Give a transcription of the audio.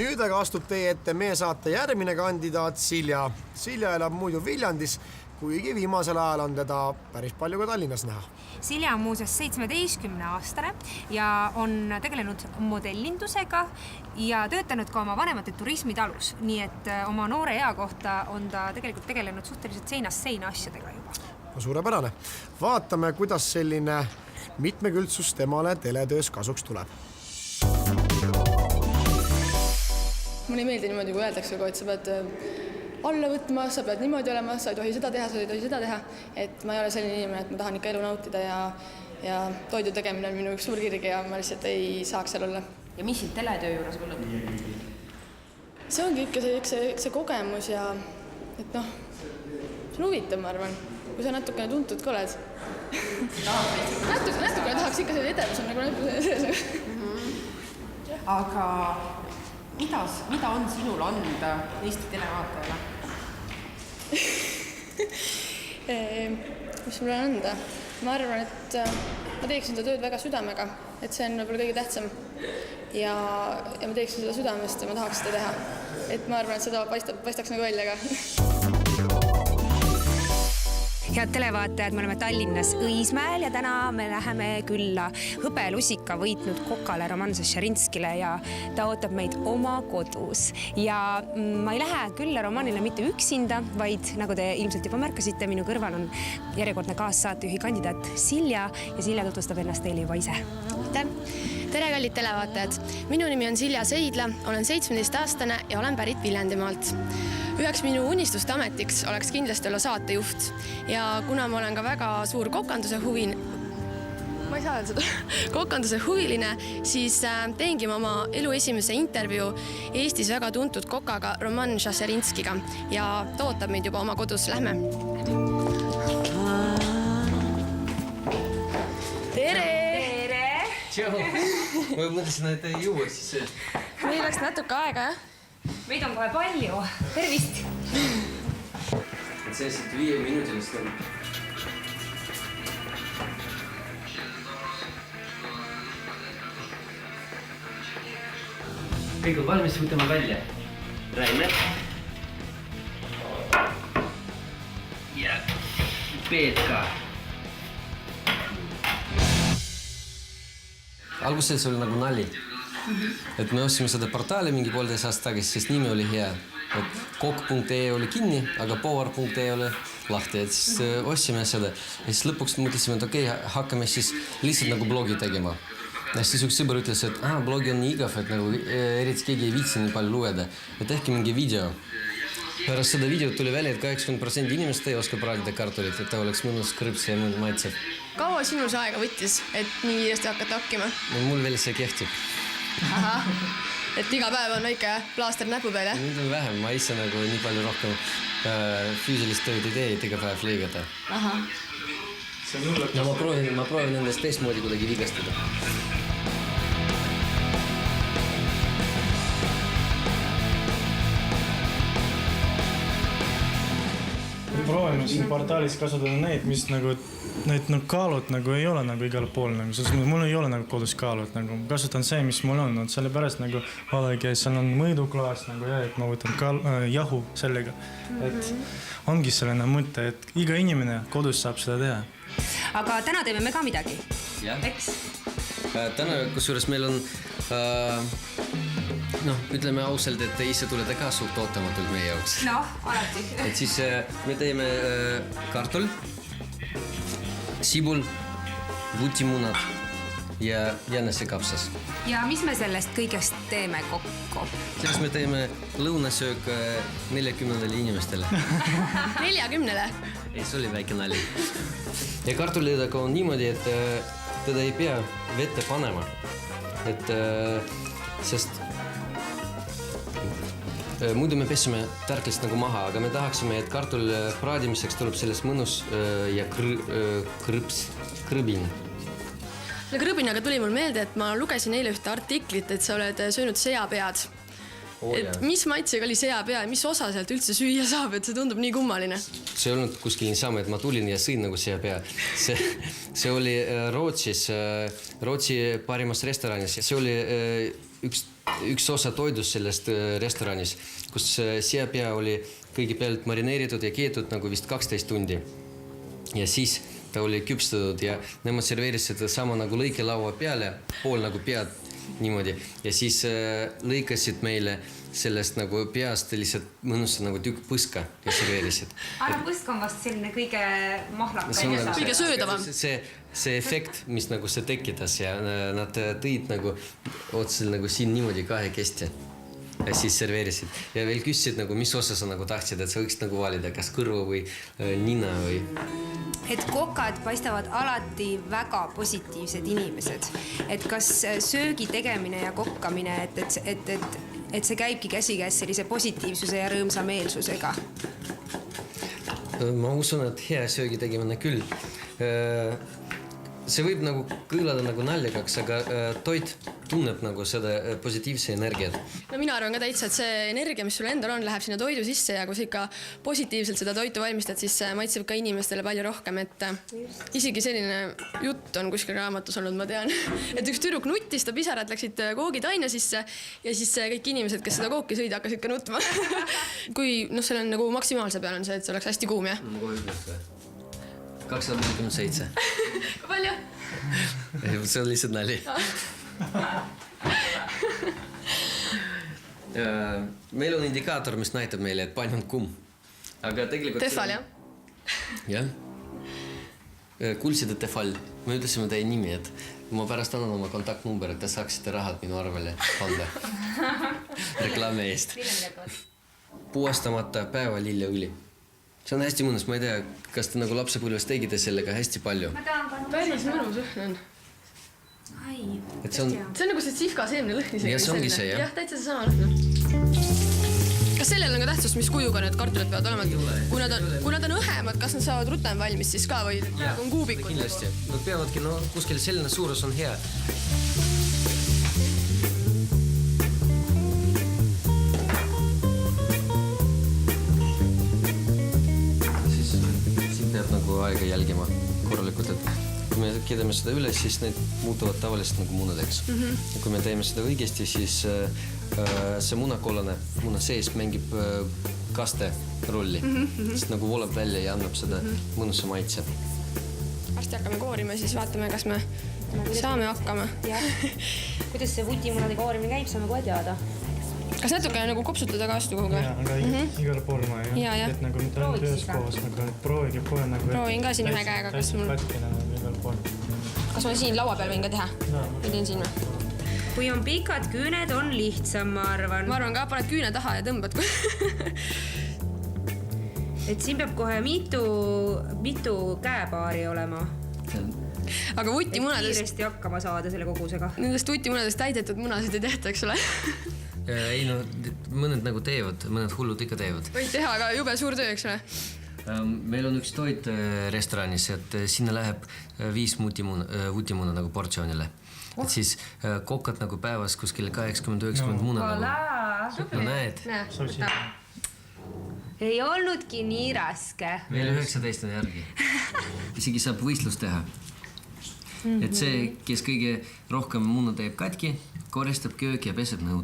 Nüüd aga astub teie ette meie saate järgmine kandidaat Silja. Silja elab muidu Viljandis, kuigi viimasel ajal on teda päris palju ka Tallinnas näha. Silja on muuseas 17-aastane ja on tegelenud modellindusega ja töötanud ka oma vanemate turismitalus. Nii et oma noore ea kohta on ta tegelikult tegelenud suhteliselt seinast seina asjadega juba. Suurepärane. Vaatame, kuidas selline mitmekültsus temale teletöös kasuks tuleb. Mulle ei meeldi niimoodi, kui öeldakse, et sa pead alla võtma, sa pead niimoodi olema, sa ei tohi seda teha, sa ei tohi seda teha. Et ma ei ole selline inimene, et ma tahan ikka elu nautida ja toidu tegemine on minu üks suur kirg ja ma lihtsalt ei saaks seal olla. Ja mis siin teletöö juures võlub? See ongi ikka see kogemus ja et noh, see on huvitav, ma arvan, kui sa natukene tuntud ka oled. Natukene tahaks ikka selle edevus on nagu sees. Aga mida on sinul anda Eesti televaatajale? Mis mul on anda? Ma arvan, et ma teeksin seda tööd väga südamega, et see on võib-olla kõige tähtsam. Ja ma teeksin seda südamest ja ma tahaks seda teha. Et ma arvan, et seda paistaks nagu välja ka. Head televaatajad, me oleme Tallinnas Õismäel ja täna me läheme külla hõbelusika võitnud kokale Roman Šašerinskile ja ta ootab meid oma kodus. Ja ma ei lähe külla Romanile mitte üksinda, vaid nagu te ilmselt juba märkasite, minu kõrval on järjekordne kaassaatejuhi kandidaat Silja ja Silja tutvustab ennast teile juba ise. Tere, kallid televaatajad! Minu nimi on Silja Seidla, olen 17-aastane ja olen pärit Viljandimaalt. Üheks minu unistuste ametiks oleks kindlasti olla saatejuht ja kuna ma olen ka väga suur kokanduse huviline, siis teengi ma oma elu esimese intervjuu Eestis väga tuntud kokaga Roman Šašerinskiga ja ta ootab meid juba oma kodus. Lähme! Tere! Tšau! Ma mõtlesin, et ei juua siis. Meil läks natuke aega, jah? Meid on kohe palju. Tervist! See siit 5 minutilist on. Kõik on valmis, võtame välja. Rainer. Ja Peetka. Alguses oli nagu nali. Et me ostsime seda portaali mingi 1,5 aasta tagasi, sest nimi oli hea. Et kokk.ee oli kinni, aga power.ee oli lahti. Et siis ostsime seda. Ja siis lõpuks mõtlesime, et okei, hakkame siis lihtsalt nagu blogi tegema. Ja siis üks sõber ütles, et blogi on nii igav, et nagu eriti keegi ei viitsi nii palju lueda. Et ehkki mingi video. Pärast seda videot tuli välja, et 80% inimest ei oska praadida kartulit, et ta oleks mõnus krõps ja mõnus maitsev. Kaua sinul see aega võttis, et nii kiiresti hakata hakkima? No, mul veel see kehtib. Aha, et iga päev on väike plaaster näpu peal, jah? Nüüd on vähem, ma ise nagu nii palju rohkem füüsilist tööd ei tee, et iga päev lõigata. Aha. Ja ma proovin endast teistmoodi kuidagi vigastada. Proovime siin portaalis kasutada neid, mis nagu need kaalud nagu ei ole nagu igal pool. Mul ei ole nagu kodus kaalud. Kasutan see, mis mul on. Sellepärast nagu vaadake, seal on mõõduklaas ja et ma võtan jahu sellega. Et ongi selline mõte, et iga inimene kodus saab seda teha. Aga täna teeme me ka midagi. Eks? Täna, kusjuures meil on ütleme ausalt, et te ise tulete ka suht ootamatult meie jaoks. Alati. Et siis me teeme kartul, sibul, vutimunad ja jänesekapsas. Ja mis me sellest kõigest teeme kokku? Sellest me teeme lõunasöök 40 inimestele. 40-le? Ei, see oli väike nali. Ja kartulidega on niimoodi, et teda ei pea vette panema. Et sest muidu me pesime tärklist nagu maha, aga me tahaksime, et kartul praadimiseks tuleb sellest mõnus ja krõbin. Krõbinaga tuli mul meelde, et ma lugesin eile ühte artiklit, et sa oled söönud seapead. Mis maitsega oli seapea ja mis osa sealt üldse süüa saab, et see tundub nii kummaline? See ei olnud kuskil niisama, et ma tulin ja sõin nagu seapea. See oli Rootsis, Rootsi parimas restoranis. See oli üks üks osa toidust sellest restoranis, kus seapea oli kõigepealt marineeritud ja keetud nagu vist 12 tundi. Ja siis ta oli küpstatud ja nemad serveerisid seda sama nagu lõikelaua peale, pool nagu pead niimoodi. Ja siis lõikasid meile sellest nagu peast lihtsalt mõnusad nagu tükk põska ja serveerisid. Arvan, põsk on vast selline kõige mahlakam. Kõige söödavam. See efekt, mis nagu see tekitas ja nad tõid nagu otseselt nagu siin niimoodi kahekesti ja siis serveerisid. Ja veel küsisid nagu, mis osa sa nagu tahtsid, et sa võiksid nagu valida, kas kõrvu või nina või... Et kokad paistavad alati väga positiivsed inimesed. Et kas söögi tegemine ja kokkamine, et see käibki käsikäes sellise positiivsuse ja rõõmsa meelsusega? Ma usun, et hea söögi tegemine küll. See võib nagu kõlada nagu naljagaks, aga toit tunneb nagu seda positiivse energiat. No mina arvan ka täitsa, et see energia, mis sul endal on, läheb sinna toidu sisse ja kui sa ikka positiivselt seda toitu valmistad, siis maitseb ka inimestele palju rohkem, et isegi selline jutt on kuskil raamatus olnud, ma tean. Et üks tüdruk nuttis, ta pisarad läksid koogid aina sisse ja siis kõik inimesed, kes seda kooki sõid, hakkasid ka nutma. Kui seal on nagu maksimaalse peal on see, et see oleks hästi kuum, jah? 247. Kui palju? See on lihtsalt nali. Meil on indikaator, mis näitab meile, et pain on kuum. Aga tegelikult... Tefal, jah? Jah. Kuulsite Tefal. Me ütlesime teie nimi, et ma pärast annan oma kontaktnumber, et te saaksite rahad minu arvele panda. Reklaami eest. Puhastamata päevalilleõli. See on hästi mõnus, ma ei tea, kas te nagu lapsepõlves tegite sellega hästi palju. Päris mõnus õhn on. See on nagu see tsifka seemne lõhn. Ja see ongi see, jah? Jah, täitsa see sama lõhn. Kas sellel on ka tähtsust, mis kujuga need kartulid peavad olema? Kui nad on õhemad, kas nad saavad rutem valmis siis ka või on kuubikud? Kindlasti. Nad peavadki, kuskil selline suurus on hea. Aega jälgima korralikult, et kui me keedame seda üles, siis need muutuvad tavaliselt nagu munadeks. Ja kui me teeme seda õigesti, siis see munakollane, muna sees mängib kaste rolli, sest nagu voolab välja ja annab seda mõnusa maitse. Varsti hakkame koorima, siis vaatame, kas me saame hakkama. Kuidas see vutimunade koorimine käib, saame kohe teada. Kas natukene nagu kopsutada ka astu kuhugi? Jaa, aga igal pool ma jah. Et nagu mitte ainult ühes koos, aga proovige kohe nagu... Proovin ka siin ühe käega, kas mul... Pätkina nagu igal pool. Kas ma siin laua peal võin ka teha? Või teen siin või? Kui on pikad küüned, on lihtsam, ma arvan. Ma arvan ka, paned küüne taha ja tõmbad. Et siin peab kohe mitu käepaari olema. Aga vutimunadest... Kiiresti hakkama saada selle kogusega. Nendest vutimunadest täidetud munasid ei tehta, eks ole? Ei mõned nagu teevad, mõned hullud ikka teevad. Võid teha, aga jube suur töö, eks ole? Meil on üks toit restoranis, et sinna läheb 5 vutimuna nagu portsioonile. Et siis kokad nagu päevas kuskil 80-90 muna nagu. No näed. Ei olnudki nii raske. Veel 19 on järgi. Isegi saab võistlus teha. Et see, kes kõige rohkem muna teeb katki, koristab köök ja peseb nõud.